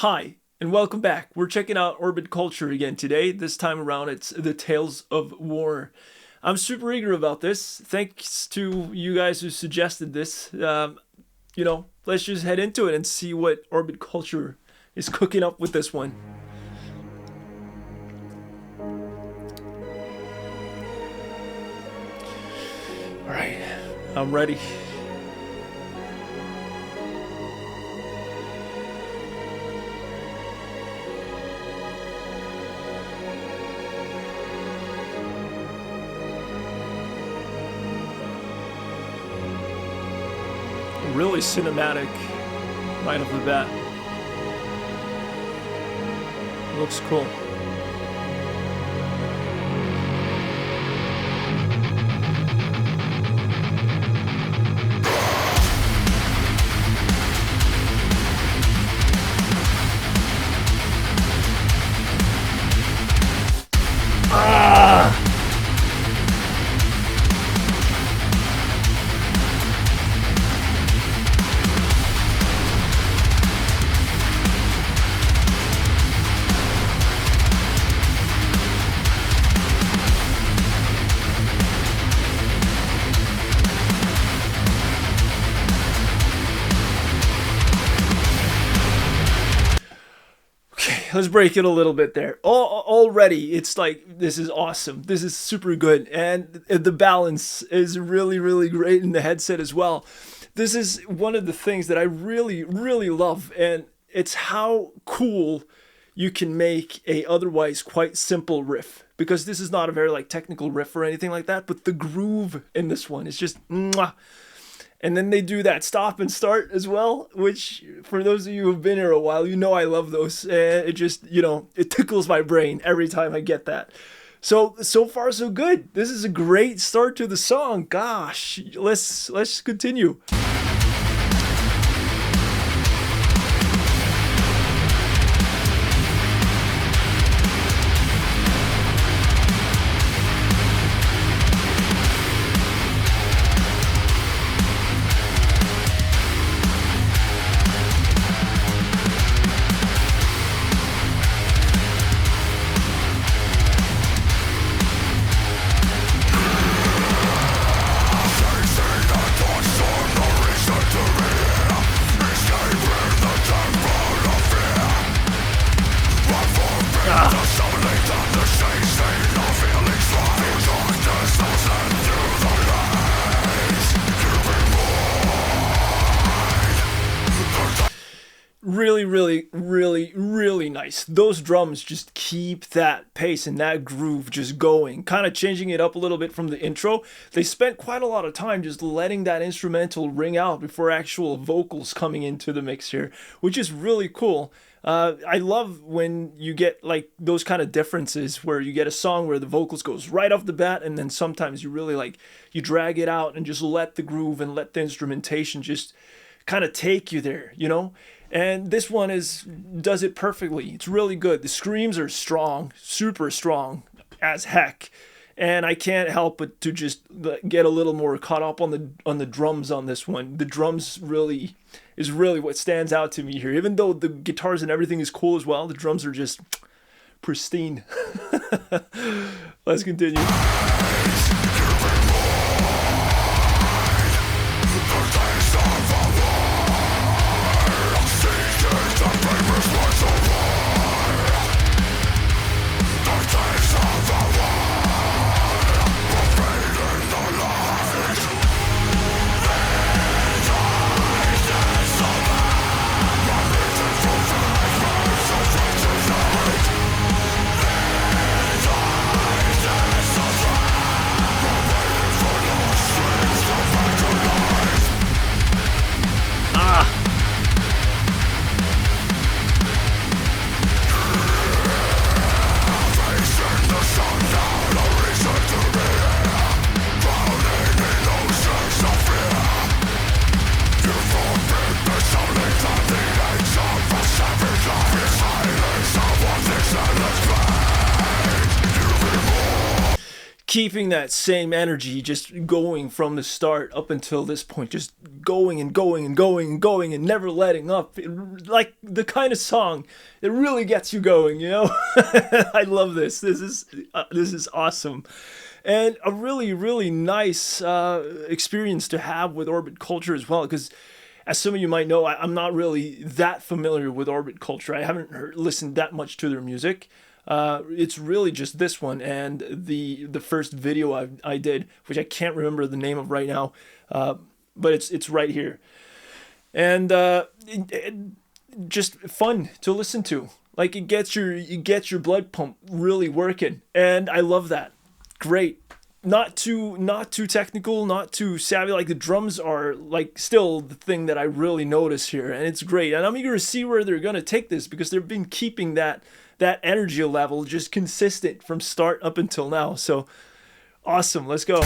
Hi, and welcome back. We're checking out Orbit Culture again today. This time around, it's the Tales of War. I'm super eager about this. Thanks to you guys who suggested this. Let's just head into it and see what Orbit Culture is cooking up with this one. Alright, I'm ready. Really cinematic right off the bat. Looks cool. Let's break it a little bit there. Already, it's like, this is awesome. This is super good. And the balance is really, really great in the headset as well. This is one of the things that I really, really love. And it's how cool you can make a otherwise quite simple riff. Because this is not a very technical riff or anything like that. But the groove in this one is just mwah. And then they do that stop and start as well, which for those of you who've been here a while, you know I love those. It just, it tickles my brain every time I get that. So far so good. This is a great start to the song. Gosh, let's continue. Really, really, really, really nice. Those drums just keep that pace and that groove just going, kind of changing it up a little bit from the intro. They spent quite a lot of time just letting that instrumental ring out before actual vocals coming into the mix here, which is really cool. I love when you get those kind of differences where you get a song where the vocals goes right off the bat, and then sometimes you really you drag it out and just let the groove and let the instrumentation just kind of take you there, And this one does it perfectly. It's really good. The screams are strong, super strong as heck. And I can't help but to just get a little more caught up on the drums on this one. The drums is really what stands out to me here. Even though the guitars and everything is cool as well, the drums are just pristine. Let's continue. keeping that same energy, just going from the start up until this point, just going and going and going and going and never letting up. Like the kind of song that really gets you going, you know? I love this. This is awesome. And a really, really nice experience to have with Orbit Culture as well, because as some of you might know, I'm not really that familiar with Orbit Culture. I haven't listened that much to their music. It's really just this one and the first video I did, which I can't remember the name of right now, but it's right here, and just fun to listen to. Like it gets your blood pump really working, and I love that. Great. Not too technical, not too savvy. Like the drums are like still the thing that I really notice here, and it's great. And I'm eager to see where they're gonna take this, because they've been keeping that energy level just consistent from start up until now. So awesome. Let's go.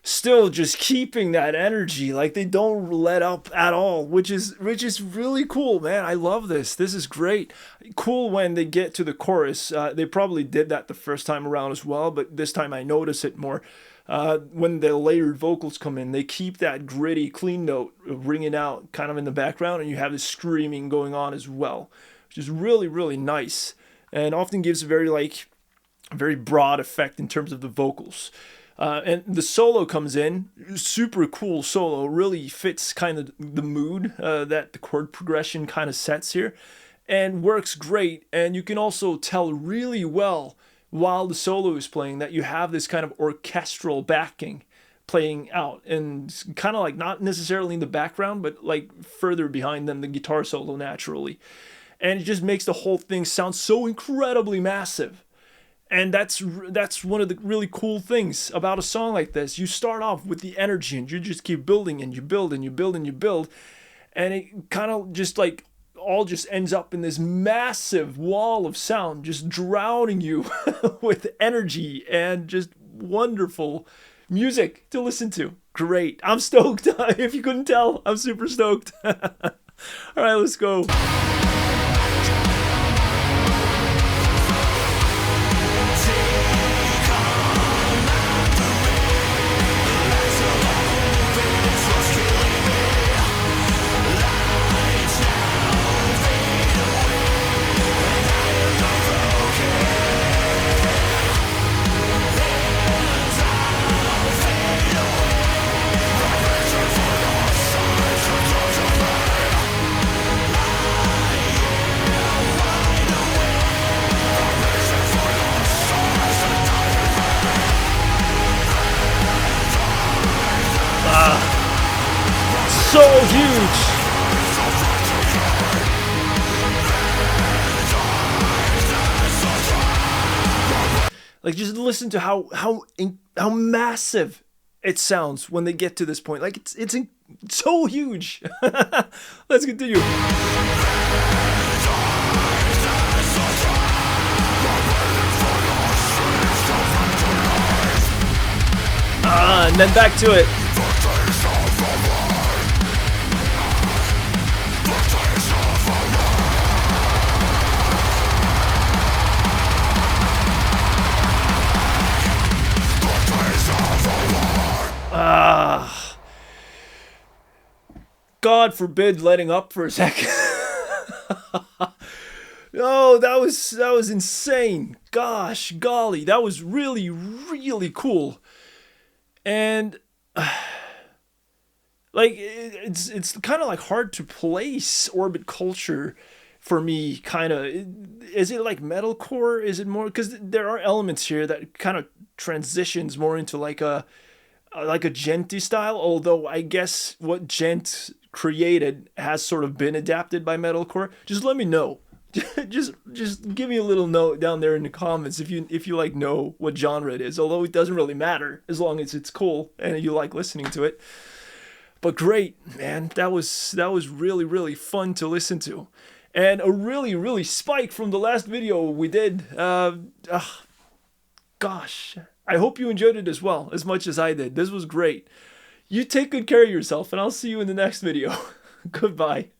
Still just keeping that energy, like they don't let up at all, which is really cool, man. I love this. This is great. Cool when they get to the chorus. They probably did that the first time around as well, but this time I notice it more. When the layered vocals come in, they keep that gritty, clean note ringing out kind of in the background, and you have this screaming going on as well, which is really, really nice, and often gives a very broad effect in terms of the vocals. And the solo comes in, super cool solo, really fits kind of the mood that the chord progression kind of sets here, and works great. And you can also tell really well while the solo is playing that you have this kind of orchestral backing playing out, and kind of like not necessarily in the background, but like further behind than the guitar solo naturally. And it just makes the whole thing sound so incredibly massive. And that's one of the really cool things about a song like this. You start off with the energy, and you just keep building, and you build, and you build, and you build, and it kind of just like all just ends up in this massive wall of sound, just drowning you with energy and just wonderful music to listen to. Great. I'm stoked. If you couldn't tell, I'm super stoked. All right, let's go. So huge. Like just listen to how massive it sounds when they get to this point. Like it's so huge. Let's continue. And then back to it. God forbid letting up for a second. No, that was insane. Gosh, golly, that was really, really cool. And like it's kind of like hard to place orbit culture for me. Kind of, is it like metalcore? Is it more, because there are elements here that kind of transitions more into like a genty style, although I guess what gent created has sort of been adapted by metalcore. Just let me know. Just give me a little note down there in the comments if you like know what genre it is, although it doesn't really matter as long as it's cool and you like listening to it. But great, man, that was really, really fun to listen to. And a really, really spike from the last video we did. Gosh, I hope you enjoyed it as well, as much as I did. This was great. You take good care of yourself, and I'll see you in the next video. Goodbye.